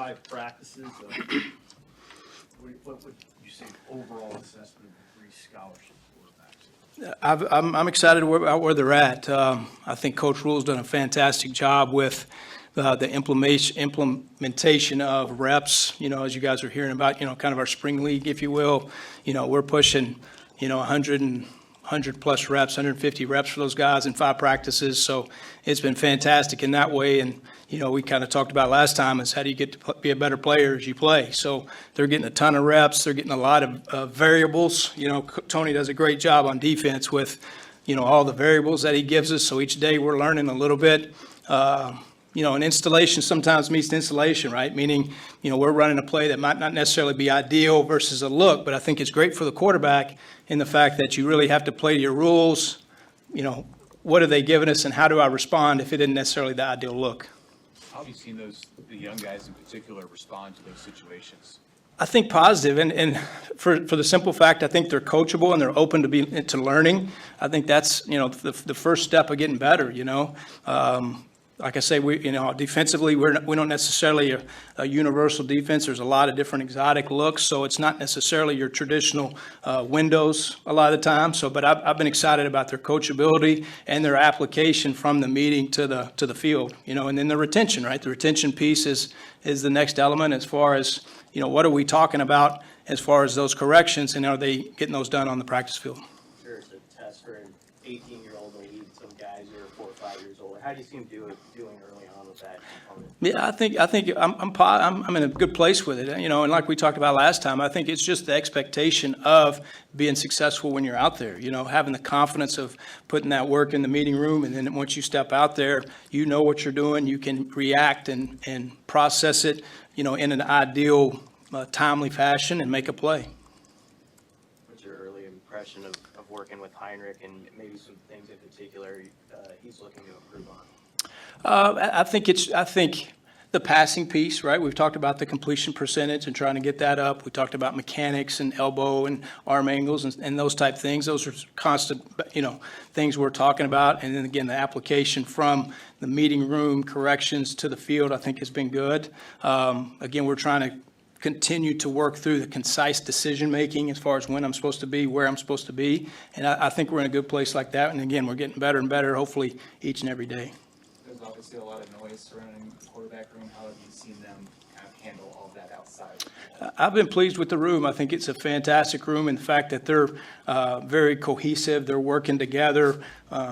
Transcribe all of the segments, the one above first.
5 practices. What would you say overall assessment of the 3 scholarship quarterbacks? I'm excited about where they're at. I think Coach Rule's done a fantastic job with the implementation of reps. As you guys are hearing about, kind of our spring league, if you will. We're pushing, 100 plus reps, 150 reps for those guys in 5 practices. So it's been fantastic in that way. And, we kind of talked about last time is how do you get to be a better player as you play. So they're getting a ton of reps. They're getting a lot of variables. Tony does a great job on defense with, all the variables that he gives us. So each day we're learning a little bit. An installation sometimes meets installation, right? Meaning, we're running a play that might not necessarily be ideal versus a look, but I think it's great for the quarterback in the fact that you really have to play to your rules. What are they giving us and how do I respond if it isn't necessarily the ideal look? How have you seen the young guys in particular respond to those situations? I think positive, and for the simple fact, I think they're coachable and they're open to learning. I think that's, the first step of getting better, Like I say, defensively, we don't necessarily a universal defense. There's a lot of different exotic looks, so it's not necessarily your traditional windows a lot of the time. So, but I've been excited about their coachability and their application from the meeting to the field. And then the retention, right? The retention piece is the next element as far as what are we talking about as far as those corrections, and are they getting those done on the practice field? Sure, it's a test for an 18-year-old to lead some guys who are 4 or 5 years old. How do you see him doing early on with that component? Yeah, I think I'm in a good place with it, and like we talked about last time, I think it's just the expectation of being successful when you're out there, having the confidence of putting that work in the meeting room, and then once you step out there, you know what you're doing, you can react and process it, in an ideal, timely fashion and make a play. What's your early impression of working with Heinrich and maybe some things in particular he's looking to improve on? I think the passing piece, right? We've talked about the completion percentage and trying to get that up. We talked about mechanics and elbow and arm angles and those type things. Those are constant, things we're talking about. And then again, the application from the meeting room corrections to the field, I think has been good. Again, we're trying to continue to work through the concise decision-making as far as when I'm supposed to be, where I'm supposed to be. And I think we're in a good place like that. And again, we're getting better and better, hopefully, each and every day. There's obviously a lot of noise surrounding the quarterback room. How have you seen them kind of handle all of that outside? I've been pleased with the room. I think it's a fantastic room in the fact that they're very cohesive. They're working together.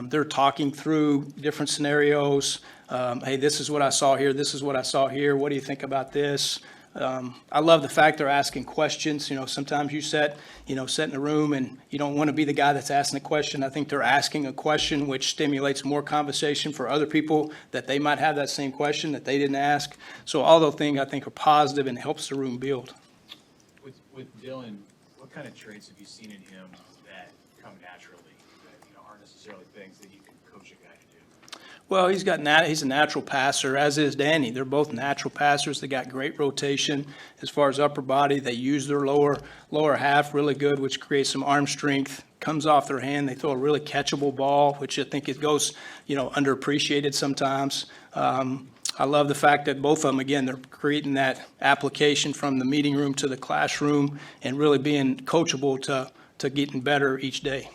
They're talking through different scenarios. Hey, this is what I saw here. This is what I saw here. What do you think about this? I love the fact they're asking questions. Sometimes you sit in a room and you don't want to be the guy that's asking a question. I think they're asking a question which stimulates more conversation for other people that they might have that same question that they didn't ask. So all those things I think are positive and helps the room build. With Dylan, what kind of traits have you seen in him that come naturally, that aren't necessarily things that you can coach a guy to do? Well, he's a natural passer, as is Danny. They're both natural passers. They got great rotation as far as upper body. They use their lower half really good, which creates some arm strength. Comes off their hand. They throw a really catchable ball, which I think it goes, underappreciated sometimes. I love the fact that both of them, again, they're creating that application from the meeting room to the classroom and really being coachable to getting better each day.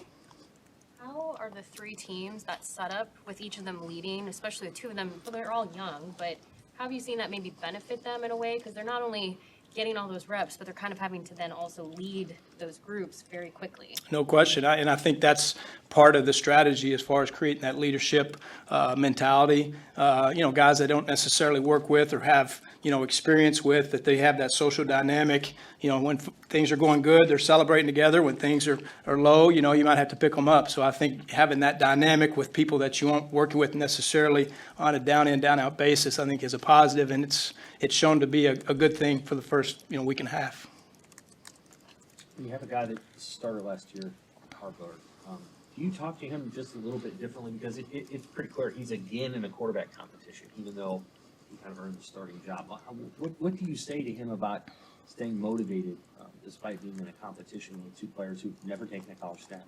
Are the 3 teams that set up with each of them leading, especially the 2 of them, well, they're all young, but how have you seen that maybe benefit them in a way? Because they're not only getting all those reps, but they're kind of having to then also lead those groups very quickly. No question. And I think that's part of the strategy as far as creating that leadership mentality. Guys that don't necessarily work with or have, experience with, that they have that social dynamic. When things are going good, they're celebrating together. When things are low, you might have to pick them up. So I think having that dynamic with people that you aren't working with necessarily on a down-in, down-out basis, I think is a positive, and it's shown to be a good thing for the first, week and a half. You have a guy that started last year, Harvard. Do you talk to him just a little bit differently? Because it's pretty clear he's again in a quarterback competition, even though he kind of earned the starting job. What do you say to him about staying motivated despite being in a competition with two players who've never taken a college snap?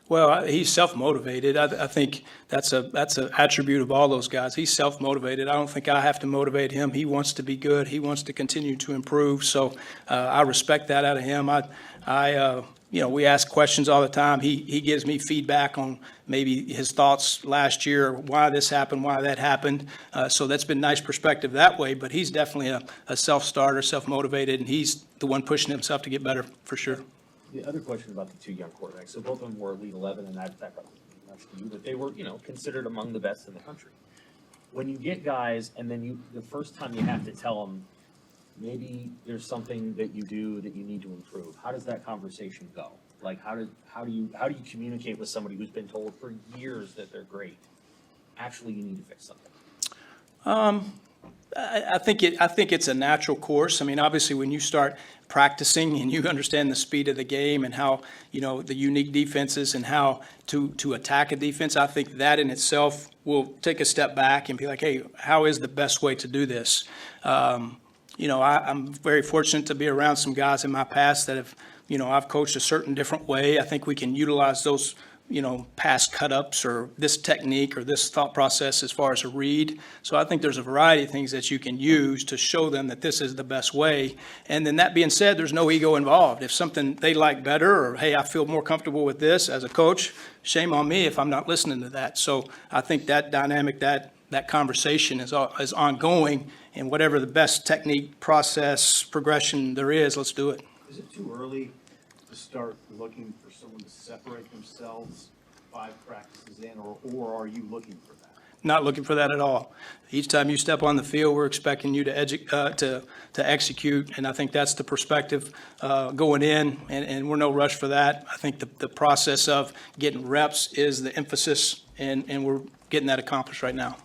Well, he's self-motivated. I think that's an attribute of all those guys. He's self-motivated. I don't think I have to motivate him. He wants to be good. He wants to continue to improve. So I respect that out of him. We ask questions all the time. He gives me feedback on maybe his thoughts last year, why this happened, why that happened. So that's been nice perspective that way. But he's definitely a self-starter, self-motivated, and he's the one pushing himself to get better for sure. The other question about the two young quarterbacks, so both of them were Elite 11, and that's for you, but they were, considered among the best in the country. When you get guys, and then the first time you have to tell them, maybe there's something that you do that you need to improve, how does that conversation go? Like, how do you communicate with somebody who's been told for years that they're great? Actually, you need to fix something. I think it's a natural course. I mean, obviously, when you start practicing and you understand the speed of the game and how, the unique defenses and how to attack a defense, I think that in itself will take a step back and be like, hey, how is the best way to do this? I'm very fortunate to be around some guys in my past that have, I've coached a certain different way. I think we can utilize those past cut-ups or this technique or this thought process as far as a read. So I think there's a variety of things that you can use to show them that this is the best way. And then that being said, there's no ego involved. If something they like better or, hey, I feel more comfortable with this as a coach, shame on me if I'm not listening to that. So I think that dynamic, that conversation is ongoing, and whatever the best technique, process, progression there is, let's do it. Is it too early to start looking for someone to separate themselves 5 practices in, or are you looking for that? Not looking for that at all. Each time you step on the field, we're expecting you to execute, and I think that's the perspective going in, and we're no rush for that. I think the process of getting reps is the emphasis, and we're getting that accomplished right now.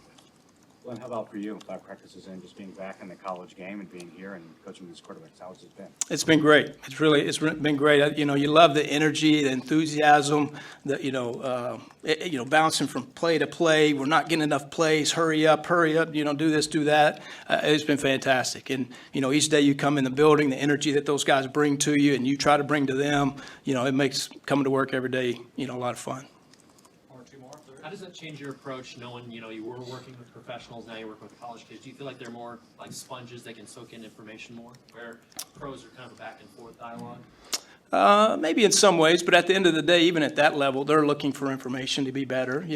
Glenn, how about for you, 5 practices in, just being back in the college game and being here and coaching these quarterbacks? How has it been? It's been great. It's been great. You love the energy, the enthusiasm, bouncing from play to play. We're not getting enough plays. Hurry up, do this, do that. It's been fantastic. And, each day you come in the building, the energy that those guys bring to you and you try to bring to them, it makes coming to work every day, a lot of fun. How does that change your approach, knowing, you were working with professionals, now you work with college kids? Do you feel like they're more like sponges, they can soak in information more, where pros are kind of a back and forth dialogue? Maybe in some ways, but at the end of the day, even at that level, they're looking for information to be better.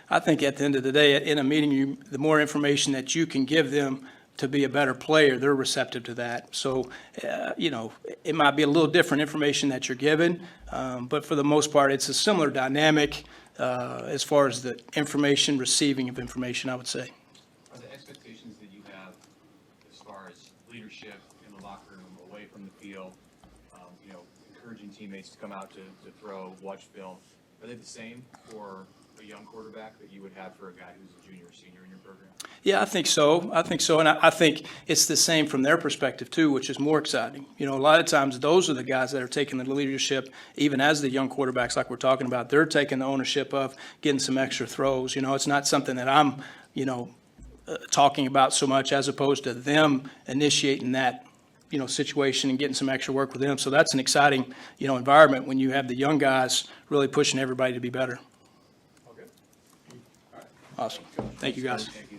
I think at the end of the day, in a meeting, the more information that you can give them to be a better player, they're receptive to that. So, it might be a little different information that you're given, but for the most part, it's a similar dynamic as far as the receiving of information, I would say. Are the expectations that you have as far as leadership in the locker room, away from the field, encouraging teammates to come out to throw, watch film, are they the same for a young quarterback that you would have for a guy who's a junior or senior in your program? Yeah, I think so. And I think it's the same from their perspective, too, which is more exciting. A lot of times those are the guys that are taking the leadership, even as the young quarterbacks like we're talking about. They're taking the ownership of getting some extra throws. It's not something that I'm, talking about so much as opposed to them initiating that, situation and getting some extra work with them. So that's an exciting, environment when you have the young guys really pushing everybody to be better. Okay. Awesome. Thank you, guys. Thank you.